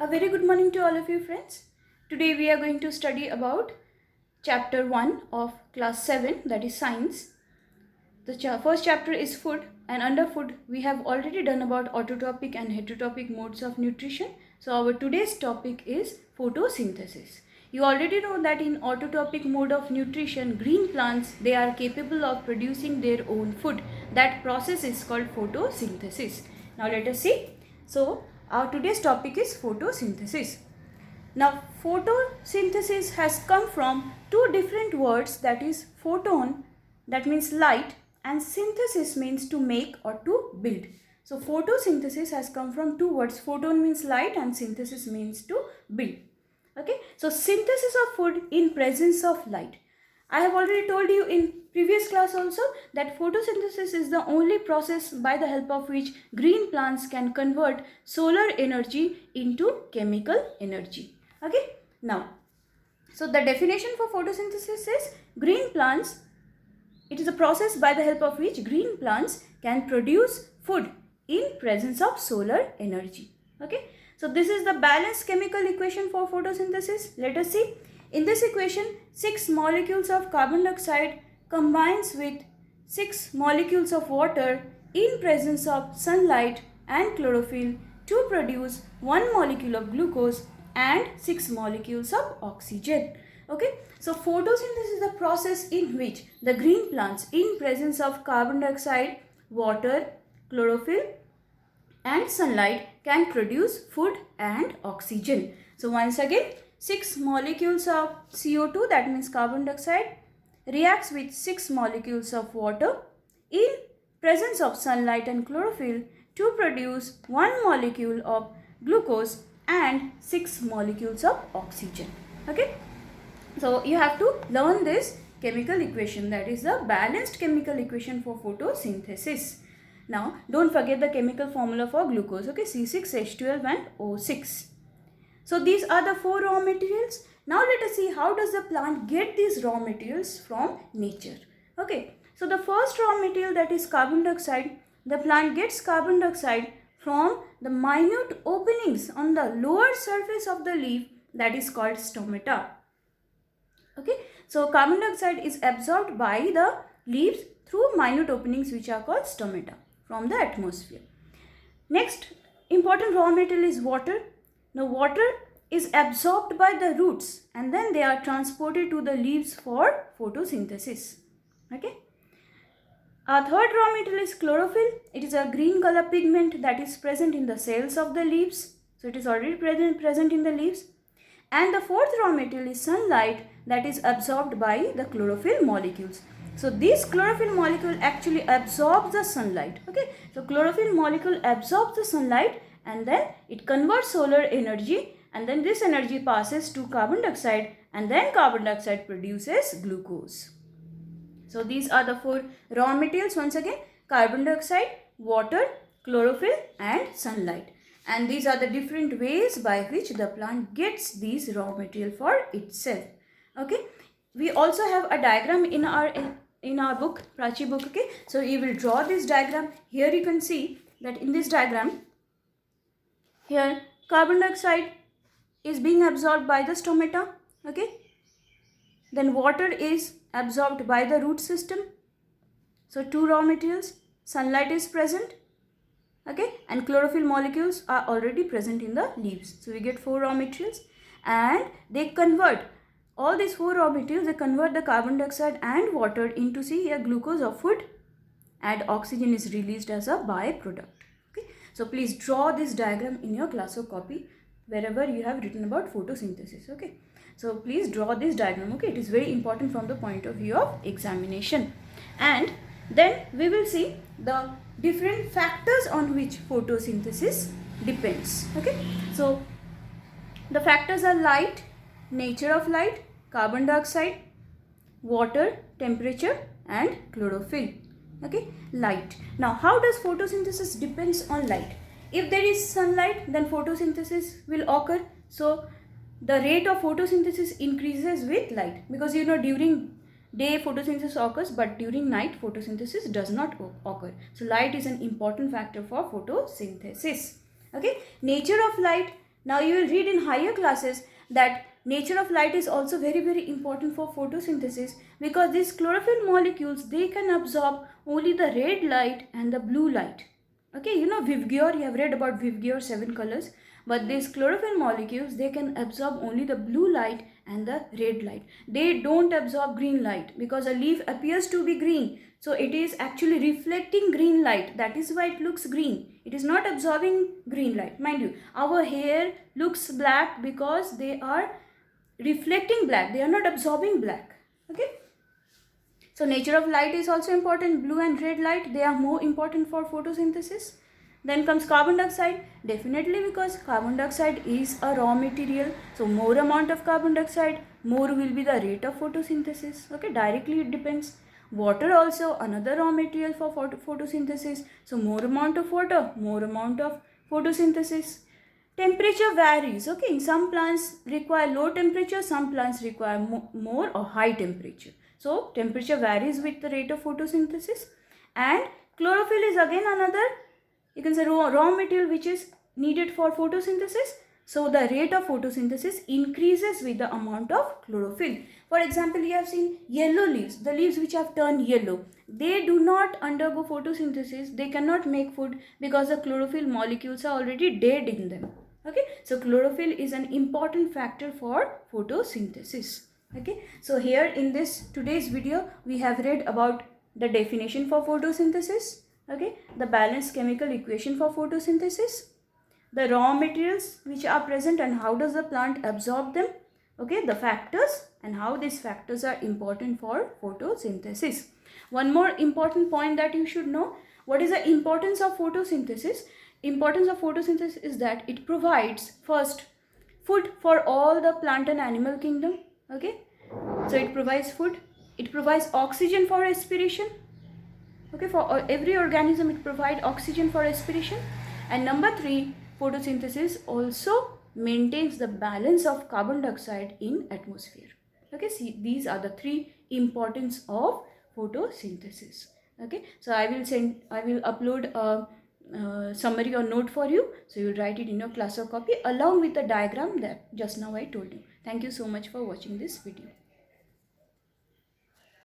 A very good morning to all of you friends. Today we are going to study about chapter 1 of class 7, that is science. The first chapter is food, and under food we have already done about autotropic and heterotropic modes of nutrition. So our today's topic is photosynthesis. You already know that in autotropic mode of nutrition, green plants, they are capable of producing their own food. That process is called photosynthesis. Now let us see. So our today's topic is photosynthesis. Now photosynthesis has come from two different words, that is photon, that means light, and synthesis means to make or to build. So photosynthesis has come from two words. Photon means light and synthesis means to build. Okay, so synthesis of food in presence of light. I have already told you in previous class also that photosynthesis is the only process by the help of which green plants can convert solar energy into chemical energy. Okay, now, so the definition for photosynthesis is green plants. It is a process by the help of which green plants can produce food in presence of solar energy. Okay, so this is the balanced chemical equation for photosynthesis. Let us see. In this equation, 6 molecules of carbon dioxide combines with 6 molecules of water in presence of sunlight and chlorophyll to produce 1 molecule of glucose and 6 molecules of oxygen. Okay, so photosynthesis is the process in which the green plants in presence of carbon dioxide, water, chlorophyll and sunlight can produce food and oxygen. So once again, 6 molecules of CO2, that means carbon dioxide, reacts with 6 molecules of water in presence of sunlight and chlorophyll to produce 1 molecule of glucose and 6 molecules of oxygen. Okay, so you have to learn this chemical equation, that is the balanced chemical equation for photosynthesis. Now don't forget the chemical formula for glucose. Okay, C6H12 and O6. So these are the 4 raw materials. Now let us see how does the plant get these raw materials from nature. Okay, so the first raw material, that is carbon dioxide, the plant gets carbon dioxide from the minute openings on the lower surface of the leaf, that is called stomata. Okay, so carbon dioxide is absorbed by the leaves through minute openings which are called stomata from the atmosphere. Next important raw material is water. Now water is absorbed by the roots and then they are transported to the leaves for photosynthesis. Okay. Our third raw material is chlorophyll. It is a green color pigment that is present in the cells of the leaves. So it is already present in the leaves. And the fourth raw material is sunlight, that is absorbed by the chlorophyll molecules. So this chlorophyll molecule actually absorbs the sunlight. Okay. So chlorophyll molecule absorbs the sunlight and then it converts solar energy, and then this energy passes to carbon dioxide and then carbon dioxide produces glucose. So these are the 4 raw materials once again: carbon dioxide, water, chlorophyll and sunlight. And these are the different ways by which the plant gets these raw material for itself. Okay, we also have a diagram in our book, Prachi book. Okay, so you will draw this diagram. Here you can see that in this diagram, here carbon dioxide is being absorbed by the stomata. Okay, then water is absorbed by the root system. So 2 raw materials, sunlight is present. Okay, and chlorophyll molecules are already present in the leaves. So we get 4 raw materials and they convert all these 4 raw materials, they convert the carbon dioxide and water into, see here, glucose or food, and oxygen is released as a byproduct. Okay, so please draw this diagram in your class of copy wherever you have written about photosynthesis. Okay, so please draw this diagram. Okay, it is very important from the point of view of examination. And then we will see the different factors on which photosynthesis depends. Okay, so the factors are light, nature of light, carbon dioxide, water, temperature and chlorophyll. Okay, light. Now how does photosynthesis depends on light? If there is sunlight, then photosynthesis will occur. So the rate of photosynthesis increases with light, because you know during day photosynthesis occurs, but during night photosynthesis does not occur. So light is an important factor for photosynthesis. Okay, nature of light. Now you will read in higher classes that nature of light is also very important for photosynthesis, because these chlorophyll molecules, they can absorb only the red light and the blue light. Okay, you know Vivgyor, you have read about Vivgyor 7 colors, but these chlorophyll molecules, they can absorb only the blue light and the red light. They don't absorb green light, because a leaf appears to be green, so it is actually reflecting green light. That is why it looks green. It is not absorbing green light. Mind you, our hair looks black because they are reflecting black. They are not absorbing black. Okay. So nature of light is also important. Blue and red light, they are more important for photosynthesis. Then comes carbon dioxide. Definitely, because carbon dioxide is a raw material. So more amount of carbon dioxide, more will be the rate of photosynthesis. Okay, directly it depends. Water also another raw material for photosynthesis. So more amount of water, more amount of photosynthesis. Temperature varies. Okay, some plants require low temperature, some plants require more or high temperature. So temperature varies with the rate of photosynthesis. And chlorophyll is again another, you can say, raw material which is needed for photosynthesis. So the rate of photosynthesis increases with the amount of chlorophyll. For example, you have seen yellow leaves, the leaves which have turned yellow. They do not undergo photosynthesis. They cannot make food because the chlorophyll molecules are already dead in them. Okay, so chlorophyll is an important factor for photosynthesis. Okay, so here in this today's video, we have read about the definition for photosynthesis. Okay, the balanced chemical equation for photosynthesis, the raw materials which are present and how does the plant absorb them. Okay, the factors and how these factors are important for photosynthesis. One more important point that you should know: what is the importance of photosynthesis? Importance of photosynthesis is that it provides first food for all the plant and animal kingdom. Okay, so it provides food, it provides oxygen for respiration. Okay, for every organism it provides oxygen for respiration. And number 3, photosynthesis also maintains the balance of carbon dioxide in atmosphere. Okay, see, these are the 3 importance of photosynthesis. Okay, so I will upload a summary or note for you, so you will write it in your class or copy along with the diagram that just now I told you. Thank you so much for watching this video.